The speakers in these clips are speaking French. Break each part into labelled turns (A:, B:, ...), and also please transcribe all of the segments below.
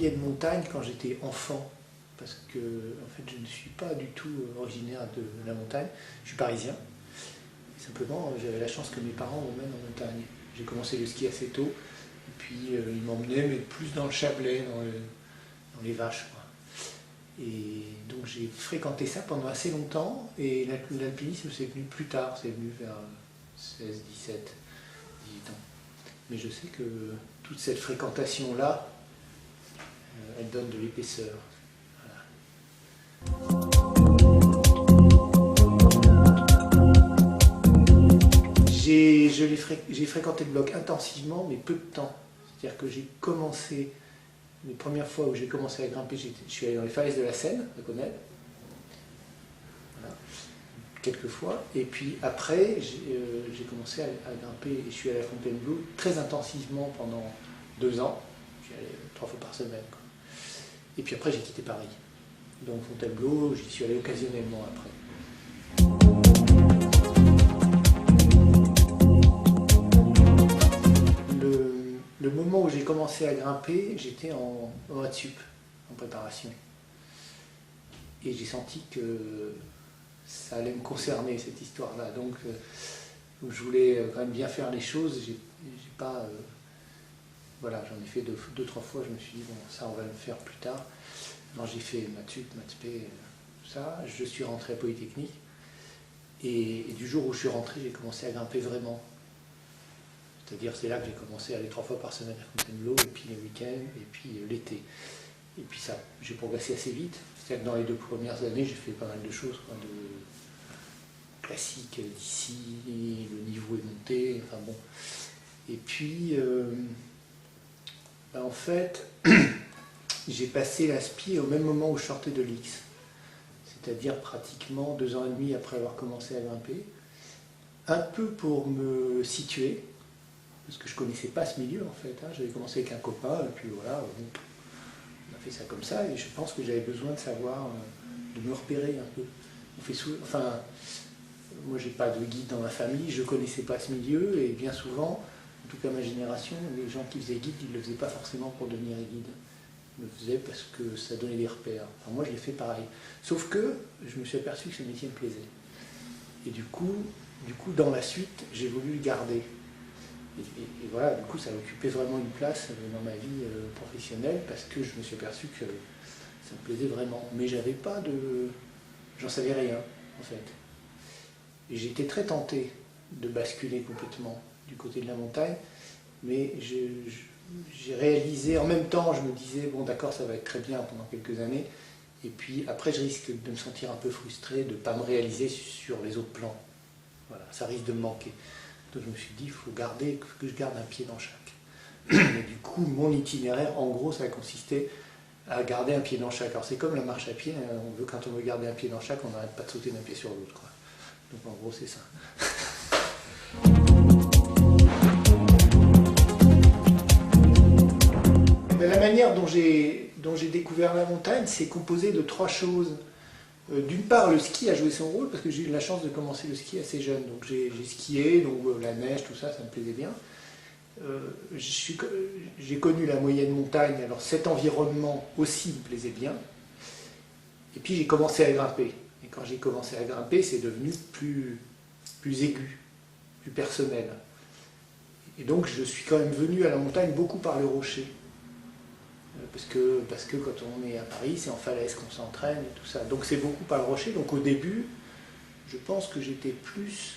A: moyenne montagne quand j'étais enfant, parce que en fait, je ne suis pas du tout originaire de la montagne, je suis parisien. Simplement, j'avais la chance que mes parents m'emmènent en montagne. J'ai commencé le ski assez tôt, et puis ils m'emmenaient, mais plus dans le Chablais, dans les vaches, quoi. Et donc j'ai fréquenté ça pendant assez longtemps, et l'alpinisme c'est venu plus tard, c'est venu vers 16, 17, 18 ans. Mais je sais que toute cette fréquentation-là, elle donne de l'épaisseur. Voilà. J'ai fréquenté le bloc intensivement, mais peu de temps. C'est-à-dire que j'ai commencé, les premières fois où j'ai commencé à grimper, je suis allé dans les falaises de la Seine, à Gonesse, voilà, quelques fois. Et puis après, j'ai commencé à grimper, et je suis allé à Fontainebleau très intensivement pendant 2 ans. J'y allais 3 fois par semaine, quoi. Et puis après, j'ai quitté Paris. Donc Fontainebleau, j'y suis allé occasionnellement après. Le moment où j'ai commencé à grimper, j'étais en maths sup, en préparation. Et j'ai senti que ça allait me concerner, cette histoire-là. Donc, je voulais quand même bien faire les choses. J'ai pas, voilà, j'en ai fait 2-3 fois. Je me suis dit, bon, ça, on va le faire plus tard. Alors, j'ai fait maths sup, maths spé, tout ça. Je suis rentré à Polytechnique. Et du jour où je suis rentré, j'ai commencé à grimper vraiment. C'est-à-dire, c'est là que j'ai commencé à aller 3 fois par semaine à Fontainebleau, et puis les week-ends, et puis l'été. Et puis ça, j'ai progressé assez vite. C'est-à-dire que dans les 2 premières années, j'ai fait pas mal de choses, quoi, de classiques d'ici, le niveau est monté, enfin bon. Et puis, en fait, j'ai passé l'ASPI au même moment où je sortais de l'X. C'est-à-dire pratiquement 2 ans et demi après avoir commencé à grimper. Un peu pour me situer, parce que je ne connaissais pas ce milieu en fait. J'avais commencé avec un copain, et puis voilà, on a fait ça comme ça, et je pense que j'avais besoin de savoir, de me repérer un peu. Enfin, moi j'ai pas de guide dans ma famille, je ne connaissais pas ce milieu, et bien souvent, en tout cas ma génération, les gens qui faisaient guide, ils ne le faisaient pas forcément pour devenir guide. Ils le faisaient parce que ça donnait des repères. Enfin, moi je l'ai fait pareil. Sauf que je me suis aperçu que ce métier me plaisait. Et du coup dans la suite, j'ai voulu le garder. Et voilà, du coup, ça a occupé vraiment une place dans ma vie professionnelle parce que je me suis aperçu que ça me plaisait vraiment. Mais j'avais pas de... J'en savais rien, en fait. Et j'étais très tenté de basculer complètement du côté de la montagne, mais j'ai réalisé, en même temps, je me disais, bon d'accord, ça va être très bien pendant quelques années, et puis après, je risque de me sentir un peu frustré de ne pas me réaliser sur les autres plans. Voilà, ça risque de me manquer. Donc je me suis dit, il faut que je garde un pied dans chaque. Et du coup, mon itinéraire, en gros, ça a consisté à garder un pied dans chaque. Alors c'est comme la marche à pied, quand on veut garder un pied dans chaque, on n'arrête pas de sauter d'un pied sur l'autre, quoi. Donc en gros, c'est ça. Mais la manière dont j'ai découvert la montagne, c'est composé de 3 choses. D'une part, le ski a joué son rôle parce que j'ai eu la chance de commencer le ski assez jeune. Donc j'ai skié, donc la neige, tout ça, ça me plaisait bien. J'ai connu la moyenne montagne, alors cet environnement aussi me plaisait bien. Et puis j'ai commencé à grimper. Et quand j'ai commencé à grimper, c'est devenu plus aigu, plus personnel. Et donc je suis quand même venu à la montagne beaucoup par le rocher. Parce que quand on est à Paris, c'est en falaise qu'on s'entraîne et tout ça. Donc c'est beaucoup par le rocher. Donc au début, je pense que j'étais plus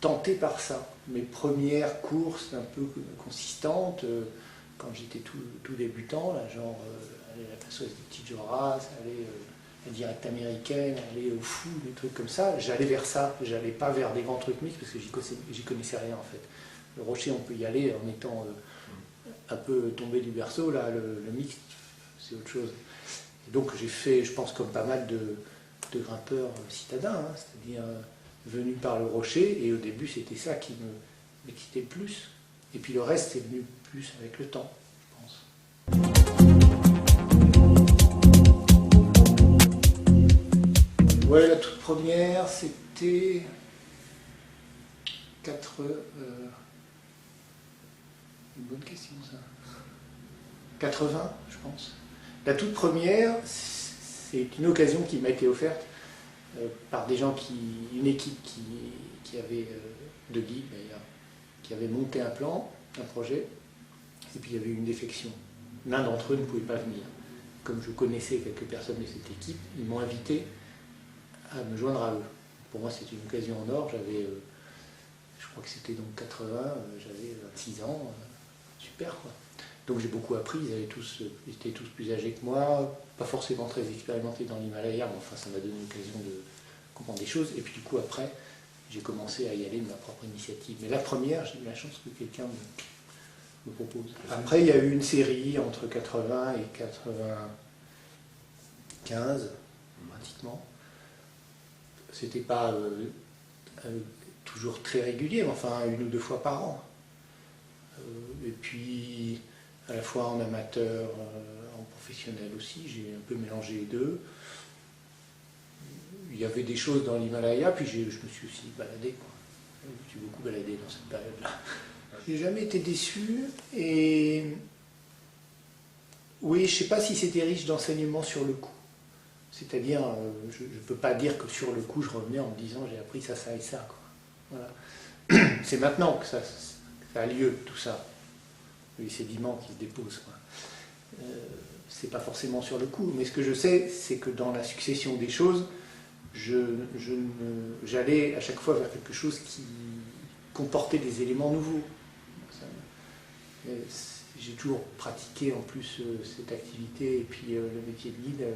A: tenté par ça. Mes premières courses un peu consistantes, quand j'étais tout débutant, là, genre aller à la passoise du Petit Joras, aller à la Directe Américaine, aller au Fou, des trucs comme ça, j'allais vers ça. J'allais pas vers des grands trucs mixtes parce que j'y connaissais rien en fait. Le rocher, on peut y aller en étant un peu tombé du berceau, là, le mixte, c'est autre chose. Et donc j'ai fait, je pense, comme pas mal de grimpeurs citadins, c'est-à-dire venus par le rocher, et au début c'était ça qui m'excitait le plus. Et puis le reste c'est venu plus avec le temps, je pense. Ouais, la toute première, c'était 4... une bonne question ça. 80, je pense. La toute première, c'est une occasion qui m'a été offerte par des gens une équipe qui avait, de guides d'ailleurs, qui avait monté un plan, un projet, et puis il y avait eu une défection. L'un d'entre eux ne pouvait pas venir. Comme je connaissais quelques personnes de cette équipe, ils m'ont invité à me joindre à eux. Pour moi, c'était une occasion en or. J'avais, je crois que c'était donc 80, j'avais 26 ans, super quoi. Donc j'ai beaucoup appris, ils étaient tous plus âgés que moi, pas forcément très expérimentés dans l'Himalaya, mais enfin ça m'a donné l'occasion de comprendre des choses. Et puis du coup après, j'ai commencé à y aller de ma propre initiative. Mais la première, j'ai eu la chance que quelqu'un me propose. Après, il y a eu une série entre 80 et 95, pratiquement. C'était pas toujours très régulier, mais enfin 1 ou 2 fois par an. Et puis, à la fois en amateur, en professionnel aussi, j'ai un peu mélangé les deux. Il y avait des choses dans l'Himalaya, puis je me suis aussi baladé, quoi. Je me suis beaucoup baladé dans cette période-là. J'ai jamais été déçu, et oui, je ne sais pas si c'était riche d'enseignements sur le coup. C'est-à-dire, je ne peux pas dire que sur le coup, je revenais en me disant j'ai appris ça, ça et ça, quoi. Voilà. C'est maintenant que ça a lieu, tout ça. Les sédiments qui se déposent, quoi. C'est pas forcément sur le coup, mais ce que je sais, c'est que dans la succession des choses, j'allais à chaque fois vers quelque chose qui comportait des éléments nouveaux. J'ai toujours pratiqué en plus cette activité et puis le métier de guide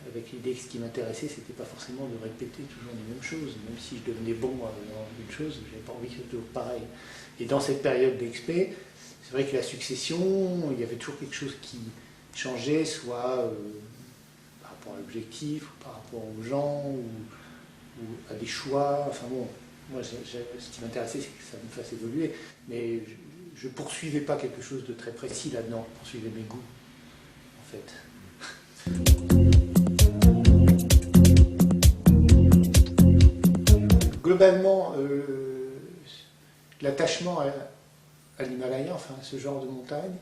A: avec l'idée que ce qui m'intéressait, c'était pas forcément de répéter toujours les mêmes choses. Même si je devenais bon dans une chose, j'avais pas envie que ce soit toujours pareil. Et dans cette période d'expé, c'est vrai que la succession, il y avait toujours quelque chose qui changeait, soit par rapport à l'objectif, ou par rapport aux gens, ou à des choix. Enfin bon, moi, ce qui m'intéressait, c'est que ça me fasse évoluer. Mais je ne poursuivais pas quelque chose de très précis là-dedans. Je poursuivais mes goûts, en fait. Globalement, l'attachement à l'Himalaya, enfin à ce genre de montagne,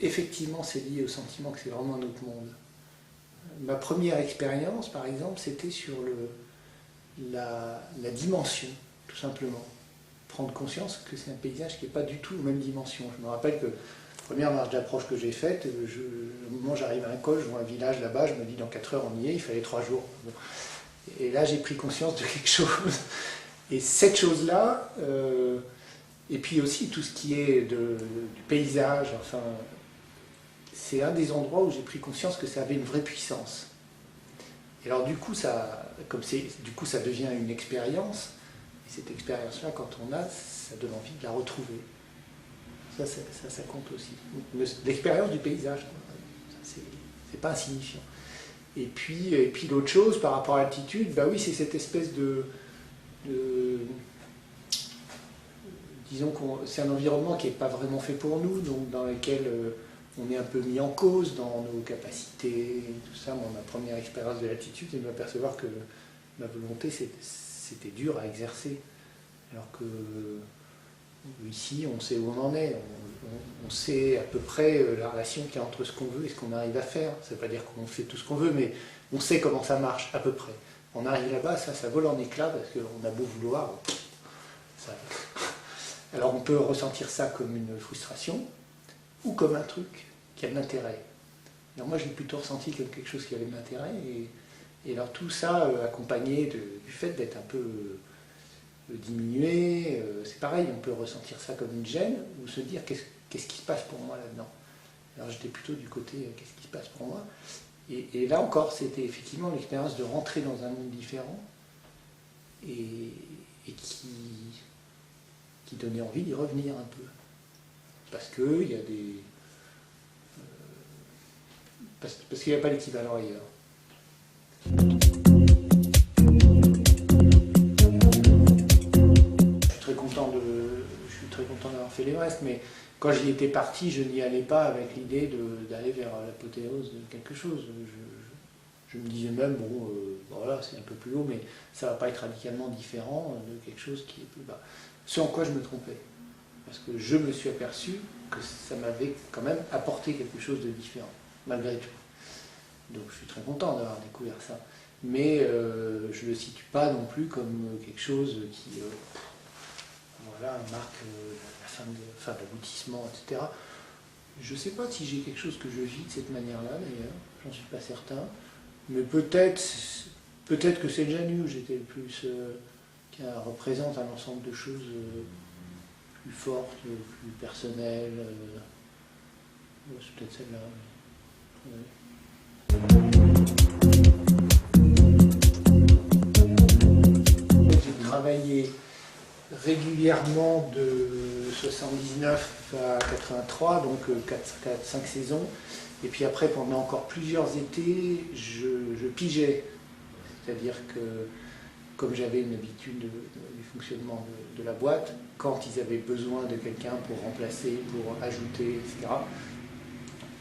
A: effectivement, c'est lié au sentiment que c'est vraiment un autre monde. Ma première expérience, par exemple, c'était sur la dimension, tout simplement. Prendre conscience que c'est un paysage qui n'est pas du tout aux mêmes dimensions. Je me rappelle que la première marche d'approche que j'ai faite, au moment où j'arrive à un col, je vois un village là-bas, je me dis dans 4 heures on y est, il fallait 3 jours. Bon. Et là j'ai pris conscience de quelque chose. Et cette chose-là, et puis aussi tout ce qui est du paysage, enfin, c'est un des endroits où j'ai pris conscience que ça avait une vraie puissance. Et alors du coup, ça devient une expérience. Et cette expérience-là, quand on a, ça donne envie de la retrouver. Ça compte aussi. L'expérience du paysage, c'est pas insignifiant. Et puis l'autre chose, par rapport à l'altitude, bah oui, c'est cette espèce disons que c'est un environnement qui n'est pas vraiment fait pour nous, donc dans lequel on est un peu mis en cause dans nos capacités, tout ça. Moi, ma première expérience de l'altitude, c'est de m'apercevoir que ma volonté, c'était dur à exercer. Alors que ici, on sait où on en est, on sait à peu près la relation qu'il y a entre ce qu'on veut et ce qu'on arrive à faire. Ça ne veut pas dire qu'on fait tout ce qu'on veut, mais on sait comment ça marche, à peu près. On arrive là-bas, ça vole en éclats, parce qu'on a beau vouloir. Alors on peut ressentir ça comme une frustration, ou comme un truc qui a de l'intérêt. Alors moi, j'ai plutôt ressenti comme quelque chose qui avait de l'intérêt, et alors tout ça, accompagné du fait d'être un peu diminué, c'est pareil, on peut ressentir ça comme une gêne, ou se dire qu'est-ce qui se passe pour moi là-dedans. Alors j'étais plutôt du côté qu'est-ce qui se passe pour moi. Et là encore, c'était effectivement l'expérience de rentrer dans un monde différent, et qui donnait envie d'y revenir un peu. Parce qu'il y a des... parce qu'il n'y a pas l'équivalent ailleurs. Je suis très content d'avoir fait l'Everest, mais quand j'y étais parti, je n'y allais pas avec l'idée d'aller vers l'apothéose de quelque chose. Je me disais même, bon, voilà, c'est un peu plus haut, mais ça ne va pas être radicalement différent de quelque chose qui est plus bas. Ce en quoi je me trompais. Parce que je me suis aperçu que ça m'avait quand même apporté quelque chose de différent. malgré tout. Donc je suis très content d'avoir découvert ça. Mais je ne le situe pas non plus comme quelque chose qui voilà, marque la fin de l'aboutissement, etc. Je ne sais pas si j'ai quelque chose que je vis de cette manière-là d'ailleurs, j'en suis pas certain. Mais peut-être que c'est déjà nu, j'étais le plus... qui représente un ensemble de choses plus fortes, plus personnelles. C'est peut-être celle-là. Ouais. J'ai travaillé régulièrement de 79 à 83, donc 5 saisons. Et puis après, pendant encore plusieurs étés, je pigeais. C'est-à-dire que, comme j'avais une habitude du fonctionnement de la boîte, quand ils avaient besoin de quelqu'un pour remplacer, pour ajouter, etc.,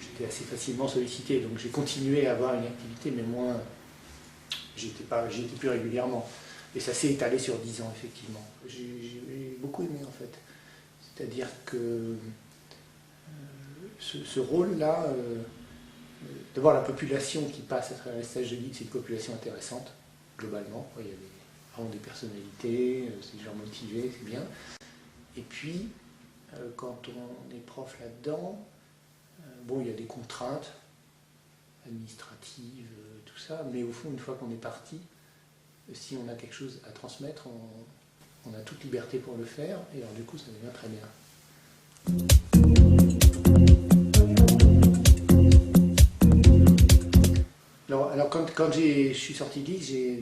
A: j'étais assez facilement sollicité. Donc j'ai continué à avoir une activité, mais moins... J'y étais plus régulièrement. Et ça s'est étalé sur 10 ans, effectivement. J'ai beaucoup aimé, en fait. C'est-à-dire que ce rôle-là, d'abord la population qui passe à travers les stages de guide, c'est une population intéressante, globalement. Il y a vraiment des personnalités, c'est des gens motivés, c'est bien. Et puis, quand on est prof là-dedans, bon, il y a des contraintes administratives, tout ça, mais au fond, une fois qu'on est parti, si on a quelque chose à transmettre, on a toute liberté pour le faire, et alors du coup, ça devient très bien. Alors quand je suis sorti de l'IX, je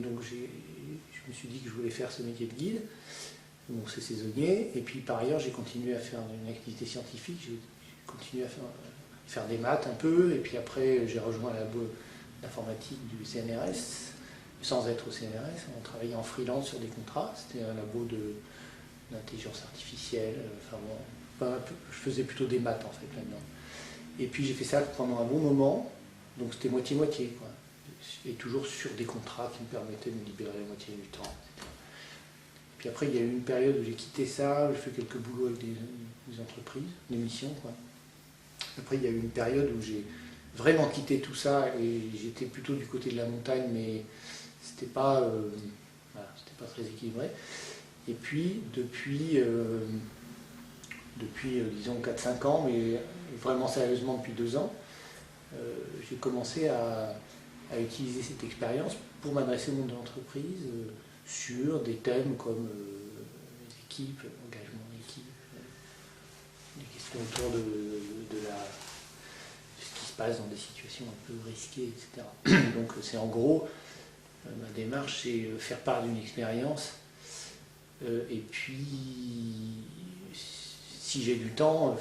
A: me suis dit que je voulais faire ce métier de guide. Bon, c'est saisonnier, et puis par ailleurs, j'ai continué à faire une activité scientifique, j'ai continué à faire des maths un peu, et puis après, j'ai rejoint la labo d'informatique du CNRS, sans être au CNRS, on travaillait en freelance sur des contrats, c'était un labo d'intelligence artificielle, enfin bon, je faisais plutôt des maths en fait là-dedans. Et puis j'ai fait ça pendant un bon moment, donc c'était moitié-moitié, quoi. Et toujours sur des contrats qui me permettaient de me libérer la moitié du temps, etc. Puis après, il y a eu une période où j'ai quitté ça, j'ai fait quelques boulots avec des entreprises, des missions, quoi. Après, il y a eu une période où j'ai vraiment quitté tout ça et j'étais plutôt du côté de la montagne, mais c'était pas, voilà, c'était pas très équilibré. Et puis, depuis disons 4-5 ans, mais vraiment sérieusement depuis 2 ans, j'ai commencé à utiliser cette expérience pour m'adresser au monde de l'entreprise sur des thèmes comme les équipes, l'engagement d'équipe, des questions autour de ce qui se passe dans des situations un peu risquées, etc. Donc c'est en gros, ma démarche, c'est faire part d'une expérience et puis, si j'ai du temps,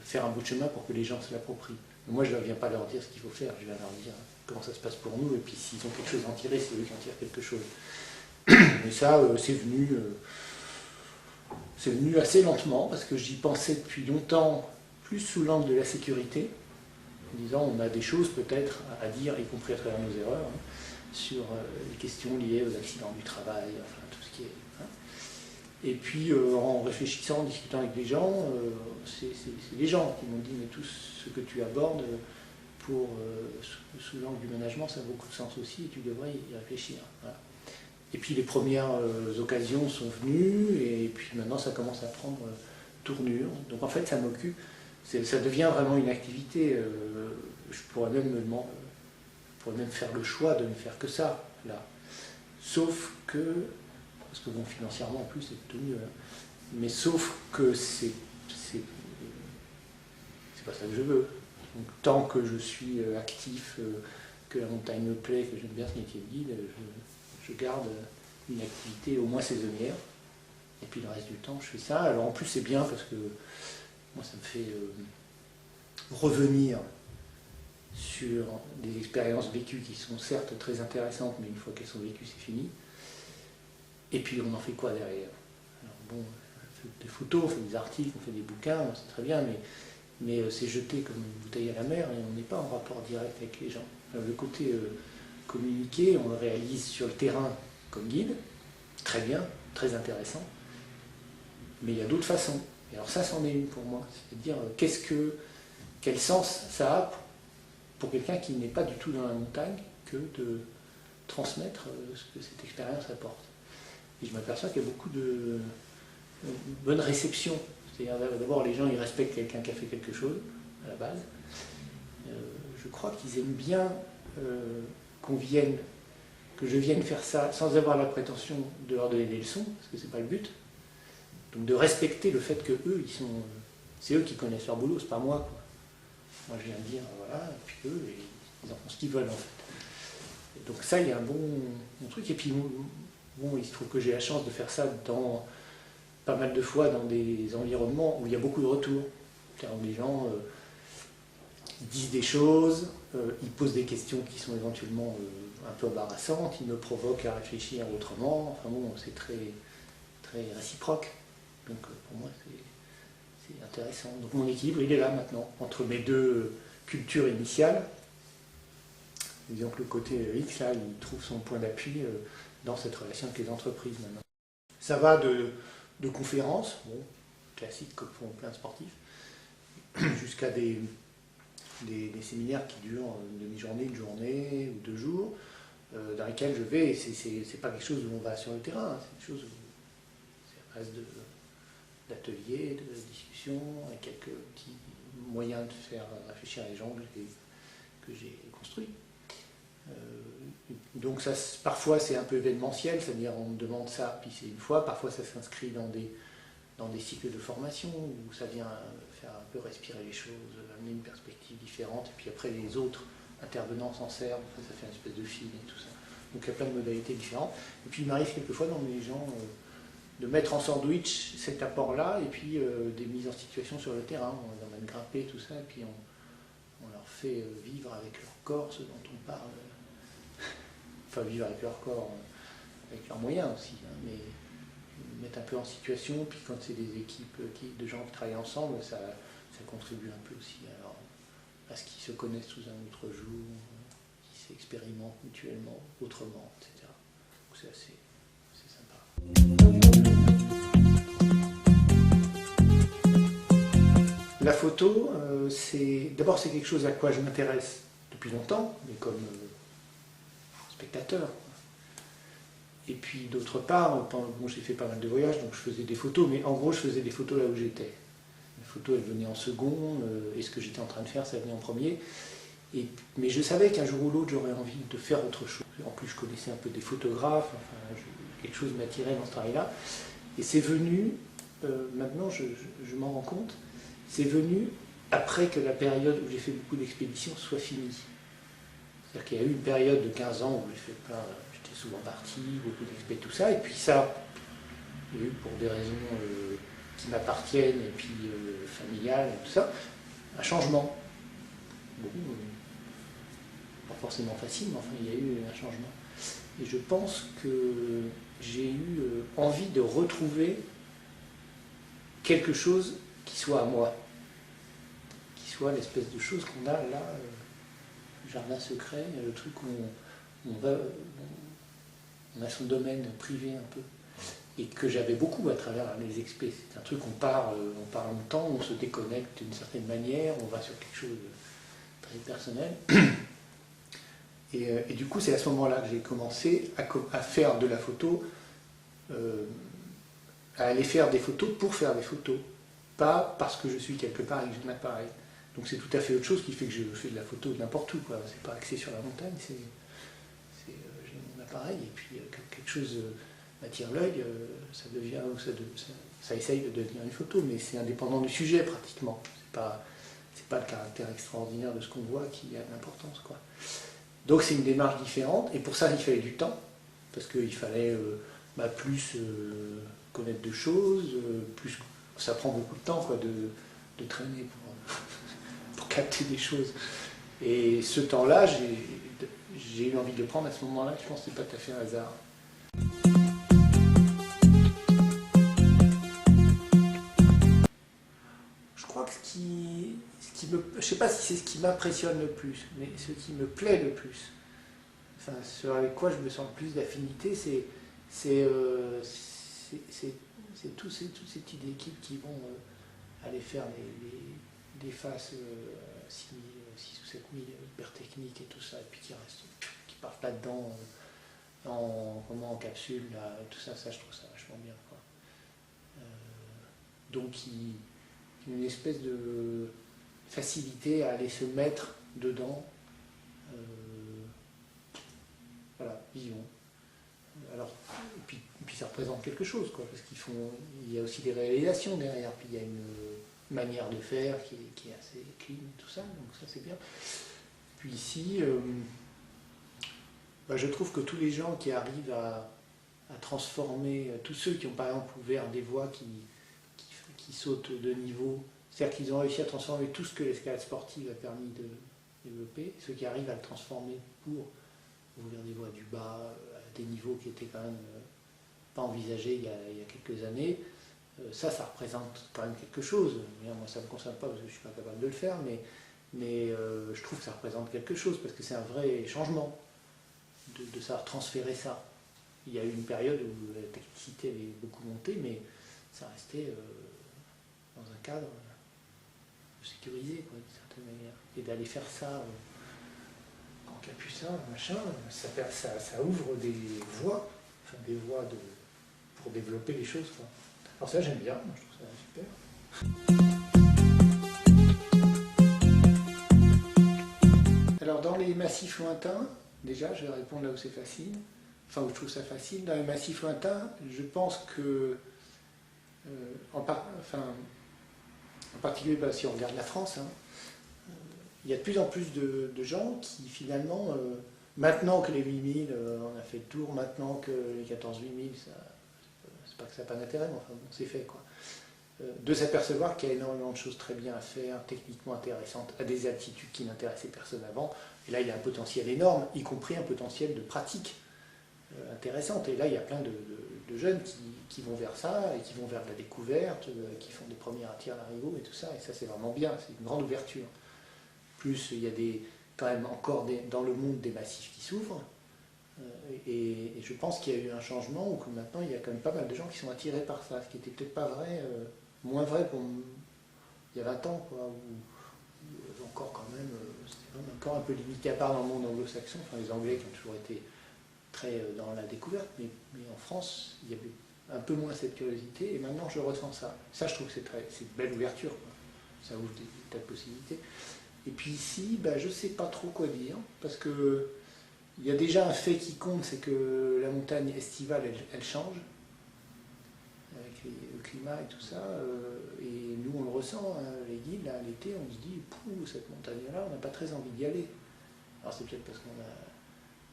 A: faire un bout de chemin pour que les gens se l'approprient. Moi, je ne viens pas leur dire ce qu'il faut faire, je viens leur dire comment ça se passe pour nous, et puis s'ils ont quelque chose à en tirer, c'est eux qui en tirent quelque chose. Mais ça, c'est venu assez lentement, parce que j'y pensais depuis longtemps, plus sous l'angle de la sécurité, en disant on a des choses peut-être à dire, y compris à travers nos erreurs, hein, sur les questions liées aux accidents du travail, enfin tout ce qui est... Hein. Et puis en réfléchissant, en discutant avec des gens, c'est les gens qui m'ont dit mais tout ce que tu abordes sous l'angle du management, ça a beaucoup de sens aussi et tu devrais y réfléchir. Voilà. Et puis les premières occasions sont venues et puis maintenant ça commence à prendre tournure. Donc en fait ça m'occupe, ça devient vraiment une activité. Je pourrais même faire le choix de ne faire que ça là. Sauf que, parce que bon financièrement en plus c'est plutôt mieux, hein, mais sauf que c'est pas ça que je veux. Donc, tant que je suis actif, que la montagne me plaît, que j'aime bien ce métier de guide, je garde une activité au moins saisonnière. Et puis le reste du temps, je fais ça. Alors en plus, c'est bien parce que moi, ça me fait revenir sur des expériences vécues qui sont certes très intéressantes, mais une fois qu'elles sont vécues, c'est fini. Et puis on en fait quoi derrière? Alors bon, on fait des photos, on fait des articles, on fait des bouquins, c'est très bien, mais c'est jeté comme une bouteille à la mer et on n'est pas en rapport direct avec les gens. Alors, le côté communiqué, on le réalise sur le terrain comme guide, très bien, très intéressant, mais il y a d'autres façons. Et alors ça, c'en est une pour moi, c'est-à-dire quel sens ça a pour quelqu'un qui n'est pas du tout dans la montagne que de transmettre ce que cette expérience apporte. Et je m'aperçois qu'il y a beaucoup de bonne réception. C'est-à-dire d'abord les gens ils respectent quelqu'un qui a fait quelque chose à la base. Je crois qu'ils aiment bien que je vienne faire ça sans avoir la prétention de leur donner des leçons, parce que c'est pas le but. Donc de respecter le fait que eux, c'est eux qui connaissent leur boulot, c'est pas moi, quoi. Moi je viens de dire voilà, et puis eux, ils en font ce qu'ils veulent en fait. Et donc ça il y a un bon truc. Et puis bon, il se trouve que j'ai la chance de faire ça pas mal de fois dans des environnements où il y a beaucoup de retours. C'est-à-dire où les gens disent des choses, ils posent des questions qui sont éventuellement un peu embarrassantes, ils me provoquent à réfléchir autrement. Enfin bon, c'est très, très réciproque. Donc pour moi, c'est intéressant. Donc mon équilibre, il est là maintenant, entre mes deux cultures initiales. Disons que le côté X, là, il trouve son point d'appui dans cette relation avec les entreprises maintenant. Ça va de conférences, bon, classiques comme font plein de sportifs, jusqu'à des séminaires qui durent une demi-journée, une journée ou 2 jours, dans lesquels je vais, et c'est pas quelque chose où on va sur le terrain, hein, c'est quelque chose où c'est à base d'ateliers, de discussions, avec quelques petits moyens de faire réfléchir les gens que j'ai construits. Donc ça, parfois c'est un peu événementiel, c'est-à-dire on me demande ça, puis c'est une fois, parfois ça s'inscrit dans des cycles de formation, où ça vient faire un peu respirer les choses, amener une perspective différente, et puis après les autres intervenants s'en servent, ça fait une espèce de fil et tout ça. Donc il y a plein de modalités différentes. Et puis il m'arrive quelquefois dans les gens de mettre en sandwich cet apport-là, et puis des mises en situation sur le terrain, on les emmène grimper, tout ça, et puis on leur fait vivre avec leur corps ce dont on parle. Enfin, vivre avec leur corps, avec leurs moyens aussi, hein, mais mettre un peu en situation, puis quand c'est des équipes de gens qui travaillent ensemble, ça contribue un peu aussi à ce qu'ils se connaissent sous un autre jour, qu'ils s'expérimentent mutuellement, autrement, etc. Donc c'est assez sympa. La photo, d'abord c'est quelque chose à quoi je m'intéresse depuis longtemps, mais comme spectateur. Et puis d'autre part, bon, j'ai fait pas mal de voyages, donc je faisais des photos, mais en gros je faisais des photos là où j'étais. Les photos elles venaient en second, et ce que j'étais en train de faire ça venait en premier. Mais je savais qu'un jour ou l'autre j'aurais envie de faire autre chose. En plus je connaissais un peu des photographes, enfin, quelque chose m'attirait dans ce travail-là. Et c'est venu, maintenant je m'en rends compte, c'est venu après que la période où j'ai fait beaucoup d'expéditions soit finie. C'est-à-dire qu'il y a eu une période de 15 ans où j'ai fait plein, j'étais souvent parti, beaucoup d'expé, tout ça, et puis ça, il y a eu pour des raisons qui m'appartiennent, et puis familiales et tout ça, un changement. Bon, pas forcément facile, mais enfin il y a eu un changement. Et je pense que j'ai eu envie de retrouver quelque chose qui soit à moi, qui soit l'espèce de chose qu'on a là, le jardin secret, le truc où on a son domaine privé un peu, et que j'avais beaucoup à travers les expés. C'est un truc on parle longtemps, on se déconnecte d'une certaine manière, on va sur quelque chose de très personnel. Et du coup, c'est à ce moment-là que j'ai commencé à faire de la photo, à aller faire des photos pour faire des photos, pas parce que je suis quelque part et que j'ai un appareil. Donc c'est tout à fait autre chose qui fait que je fais de la photo n'importe où, quoi. C'est pas axé sur la montagne, j'ai mon appareil et puis quelque chose m'attire l'œil, ça devient, ça essaye de devenir une photo, mais c'est indépendant du sujet pratiquement. C'est pas le caractère extraordinaire de ce qu'on voit qui a de l'importance, quoi. Donc c'est une démarche différente, et pour ça il fallait du temps, parce qu'il fallait plus connaître de choses, plus, ça prend beaucoup de temps, quoi, de traîner pour capter des choses. Et ce temps-là, j'ai eu envie de le prendre à ce moment-là, je pense que c'est pas tout à fait un hasard. Je crois que je ne sais pas si c'est ce qui m'impressionne le plus, mais ce qui me plaît le plus, enfin, ce avec quoi je me sens le plus d'affinité, c'est toutes ces petites équipes qui vont aller faire des faces 6 ou 7 000 hyper techniques et tout ça, et puis qui partent là-dedans en capsule, là, tout ça, je trouve ça vachement bien, quoi. Donc une espèce de facilité à aller se mettre dedans. Voilà, vision. Alors, et puis ça représente quelque chose, quoi, parce il y a aussi des réalisations derrière, puis il y a une manière de faire qui est assez clean, tout ça, donc ça c'est bien. Puis ici, je trouve que tous les gens qui arrivent à transformer, tous ceux qui ont par exemple ouvert des voies qui sautent de niveau, c'est-à-dire qu'ils ont réussi à transformer tout ce que l'escalade sportive a permis de développer, ceux qui arrivent à le transformer pour ouvrir des voies du bas à des niveaux qui étaient quand même pas envisagés il y a quelques années, ça représente quand même quelque chose. Moi ça ne me concerne pas parce que je ne suis pas capable de le faire, mais je trouve que ça représente quelque chose parce que c'est un vrai changement de savoir transférer ça. Il y a eu une période où la technicité avait beaucoup monté, mais ça restait dans un cadre sécurisé, quoi, d'une certaine manière. Et d'aller faire ça en capucin, machin, ça ouvre des voies, pour développer les choses, quoi. Alors ça j'aime bien, je trouve ça super. Alors dans les massifs lointains, déjà je vais répondre là où c'est facile, où je trouve ça facile. Dans les massifs lointains, je pense que, en particulier si on regarde la France, il y a de plus en plus de gens qui finalement, maintenant que les 8000, on a fait le tour, maintenant que les 14 8000, c'est pas que ça n'a pas d'intérêt, mais enfin bon, c'est fait, quoi. De s'apercevoir qu'il y a énormément de choses très bien à faire, techniquement intéressantes, à des altitudes qui n'intéressaient personne avant. Et là, il y a un potentiel énorme, y compris un potentiel de pratique intéressante. Et là, il y a plein de jeunes qui vont vers ça, et qui vont vers de la découverte, qui font des premiers tirs à l'arigot et tout ça. Et ça, c'est vraiment bien, c'est une grande ouverture. Plus, il y a quand même encore dans le monde des massifs qui s'ouvrent. Et je pense qu'il y a eu un changement où maintenant, il y a quand même pas mal de gens qui sont attirés par ça, ce qui n'était peut-être pas vrai, moins vrai il y a 20 ans, quoi, où encore quand même, c'était encore un peu limité, à part dans le monde anglo-saxon, les Anglais qui ont toujours été très dans la découverte, mais en France, il y avait un peu moins cette curiosité, et maintenant je ressens ça. Ça, je trouve que c'est une belle ouverture, quoi. Ça ouvre des tas de possibilités. Et puis ici, je ne sais pas trop quoi dire, parce que il y a déjà un fait qui compte, c'est que la montagne estivale, elle change, avec le climat et tout ça, et nous on le ressent, hein, les guides, là, l'été, on se dit, cette montagne-là, on n'a pas très envie d'y aller. Alors c'est peut-être parce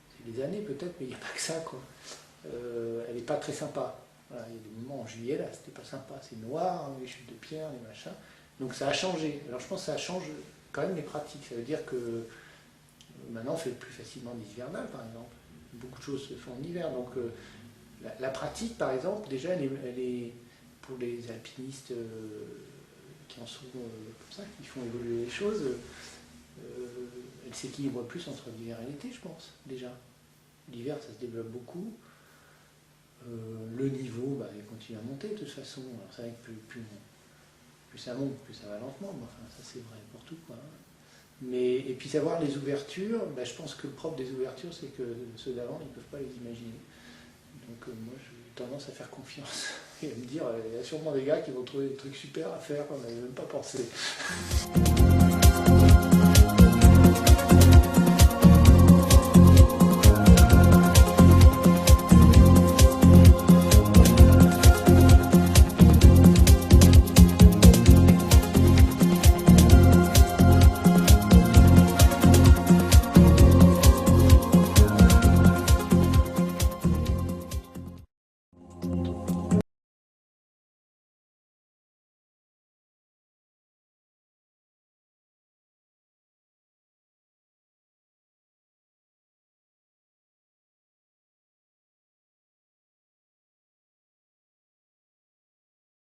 A: c'est les années peut-être, mais il n'y a pas que ça, quoi. Elle n'est pas très sympa. Voilà, il y a des moments en juillet, là, c'était pas sympa, c'est noir, les chutes de pierre, les machins. Donc ça a changé. Alors je pense que ça change quand même les pratiques. Ça veut dire que maintenant on fait plus facilement des hivernales, par exemple. Beaucoup de choses se font en hiver. Donc la pratique, par exemple, déjà, elle est pour les alpinistes qui en sont comme ça, qui font évoluer les choses, elle s'équilibre plus entre l'hiver et l'été, je pense, déjà. L'hiver, ça se développe beaucoup. Le niveau, il continue à monter de toute façon. Alors c'est vrai que plus ça monte, plus ça va lentement. Mais enfin, ça c'est vrai pour tout, quoi. Et puis savoir les ouvertures, je pense que le propre des ouvertures, c'est que ceux d'avant, ils ne peuvent pas les imaginer. Donc moi, j'ai tendance à faire confiance et à me dire, il y a sûrement des gars qui vont trouver des trucs super à faire qu'on n'avait même pas pensé.